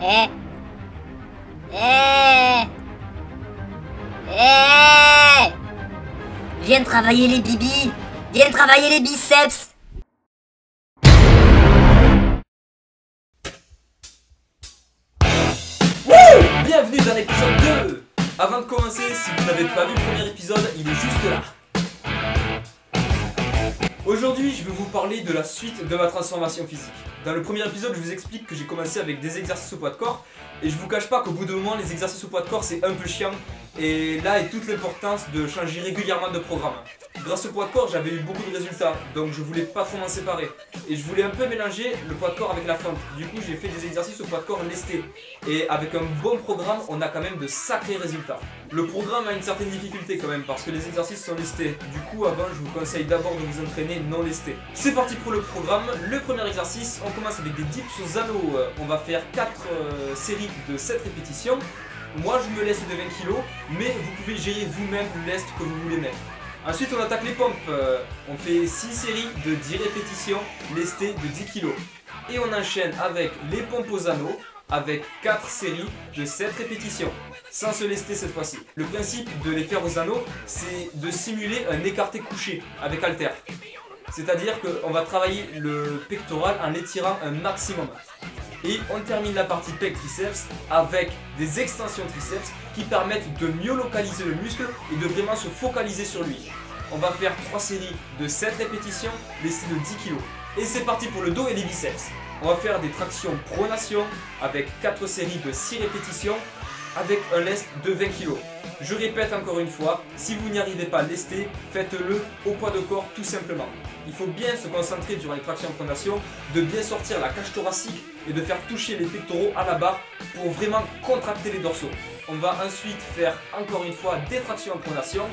Eh Eh Eh Viens travailler les bibis. Viens travailler les biceps. Bienvenue dans l'épisode 2. Avant de commencer, si vous n'avez pas vu le premier épisode, il est juste là. Aujourd'hui, je vais vous parler de la suite de ma transformation physique. Dans le premier épisode, je vous explique que j'ai commencé avec des exercices au poids de corps. Et je vous cache pas qu'au bout d'un moment, les exercices au poids de corps, c'est un peu chiant. Et là est toute l'importance de changer régulièrement de programme. Grâce au poids de corps, j'avais eu beaucoup de résultats, donc je voulais pas trop m'en séparer. Et je voulais un peu mélanger le poids de corps avec la fente. Du coup, j'ai fait des exercices au poids de corps lestés. Et avec un bon programme, on a quand même de sacrés résultats. Le programme a une certaine difficulté quand même, parce que les exercices sont lestés. Du coup, avant, je vous conseille d'abord de vous entraîner non lestés. C'est parti pour le programme. Le premier exercice, on commence avec des dips aux anneaux. On va faire 4 séries de 7 répétitions. Moi je me laisse de 20 kg, mais vous pouvez gérer vous-même le lest que vous voulez mettre. Ensuite on attaque les pompes, on fait 6 séries de 10 répétitions lestées de 10 kg. Et on enchaîne avec les pompes aux anneaux, avec 4 séries de 7 répétitions, sans se lester cette fois-ci. Le principe de les faire aux anneaux, c'est de simuler un écarté couché avec halter. C'est-à-dire qu'on va travailler le pectoral en l'étirant un maximum. Et on termine la partie pec triceps avec des extensions triceps qui permettent de mieux localiser le muscle et de vraiment se focaliser sur lui. On va faire 3 séries de 7 répétitions lestées de 10 kg. Et c'est parti pour le dos et les biceps. On va faire des tractions pronation avec 4 séries de 6 répétitions avec un lest de 20 kg. Je répète encore une fois, si vous n'y arrivez pas lesté, faites-le au poids de corps tout simplement. Il faut bien se concentrer durant les tractions pronation, de bien sortir la cage thoracique et de faire toucher les pectoraux à la barre pour vraiment contracter les dorsaux. On va ensuite faire encore une fois des tractions en pronation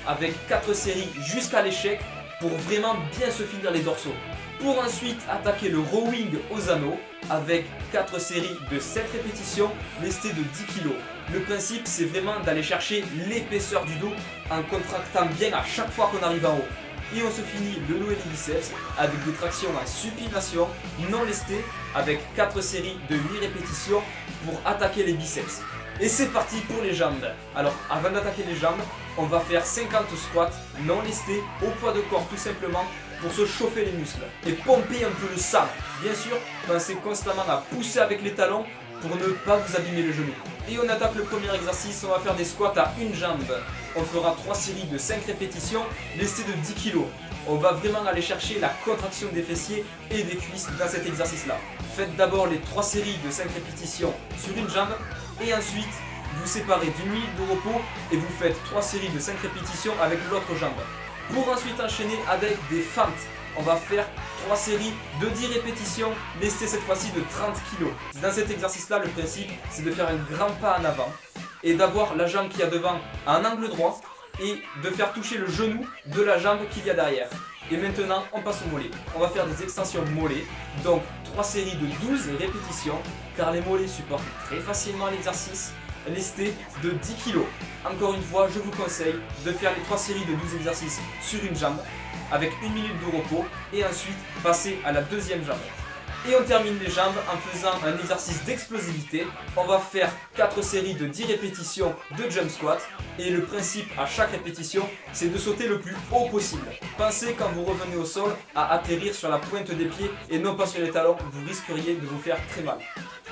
avec 4 séries jusqu'à l'échec pour vraiment bien se finir les dorsaux. Pour ensuite attaquer le rowing aux anneaux avec 4 séries de 7 répétitions lestées de 10 kg. Le principe c'est vraiment d'aller chercher l'épaisseur du dos en contractant bien à chaque fois qu'on arrive en haut. Et on se finit le dos et les biceps avec des tractions en supination non lestées avec 4 séries de 8 répétitions pour attaquer les biceps. Et c'est parti pour les jambes. Alors avant d'attaquer les jambes, on va faire 50 squats non lestés au poids de corps tout simplement pour se chauffer les muscles et pomper un peu le sang. Bien sûr, pensez constamment à pousser avec les talons pour ne pas vous abîmer le genou. Et on attaque le premier exercice, on va faire des squats à une jambe. On fera 3 séries de 5 répétitions lestées de 10 kg. On va vraiment aller chercher la contraction des fessiers et des cuisses dans cet exercice-là. Faites d'abord les 3 séries de 5 répétitions sur une jambe et ensuite vous séparez d'1 minute de repos et vous faites 3 séries de 5 répétitions avec l'autre jambe. Pour ensuite enchaîner avec des fentes, on va faire 3 séries de 10 répétitions lestées cette fois-ci de 30 kg. Dans cet exercice-là, le principe c'est de faire un grand pas en avant et d'avoir la jambe qu'il y a devant à un angle droit et de faire toucher le genou de la jambe qu'il y a derrière. Et maintenant, on passe au mollet. On va faire des extensions mollets, donc 3 séries de 12 répétitions, car les mollets supportent très facilement l'exercice, lesté de 10 kg. Encore une fois, je vous conseille de faire les 3 séries de 12 exercices sur une jambe, avec 1 minute de repos, et ensuite passer à la deuxième jambe. Et on termine les jambes en faisant un exercice d'explosivité. On va faire 4 séries de 10 répétitions de jump squat. Et le principe à chaque répétition, c'est de sauter le plus haut possible. Pensez quand vous revenez au sol à atterrir sur la pointe des pieds et non pas sur les talons, vous risqueriez de vous faire très mal.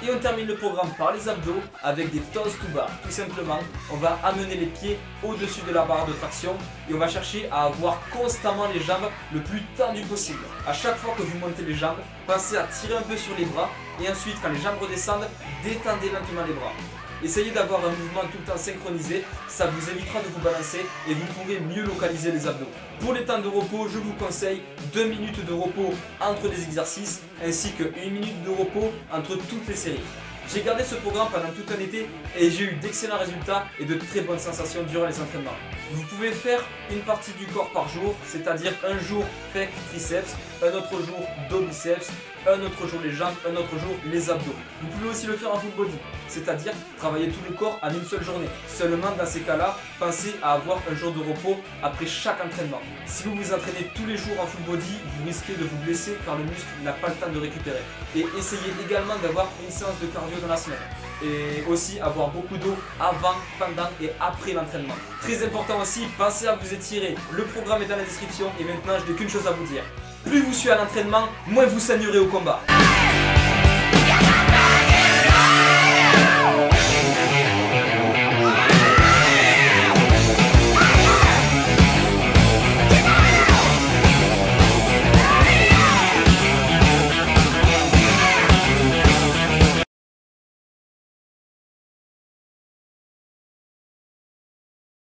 Et on termine le programme par les abdos avec des toes to bar. Tout simplement, on va amener les pieds au-dessus de la barre de traction et on va chercher à avoir constamment les jambes le plus tendues possible. À chaque fois que vous montez les jambes, pensez à tirer un peu sur les bras et ensuite quand les jambes redescendent, détendez lentement les bras. Essayez d'avoir un mouvement tout le temps synchronisé, ça vous évitera de vous balancer et vous pourrez mieux localiser les abdos. Pour les temps de repos, je vous conseille 2 minutes de repos entre les exercices ainsi que 1 minute de repos entre toutes les séries. J'ai gardé ce programme pendant tout un été et j'ai eu d'excellents résultats et de très bonnes sensations durant les entraînements. Vous pouvez faire une partie du corps par jour, c'est-à-dire un jour pec triceps, un autre jour dos biceps, un autre jour les jambes, un autre jour les abdos. Vous pouvez aussi le faire en full body, c'est-à-dire travailler tout le corps en une seule journée. Seulement dans ces cas-là, pensez à avoir un jour de repos après chaque entraînement. Si vous vous entraînez tous les jours en full body, vous risquez de vous blesser car le muscle n'a pas le temps de récupérer. Et essayez également d'avoir une séance de cardio dans la semaine. Et aussi avoir beaucoup d'eau avant, pendant et après l'entraînement. Très important aussi, pensez à vous étirer. Le programme est dans la description et maintenant je n'ai qu'une chose à vous dire. Plus vous suivez à l'entraînement, moins vous saignerez au combat.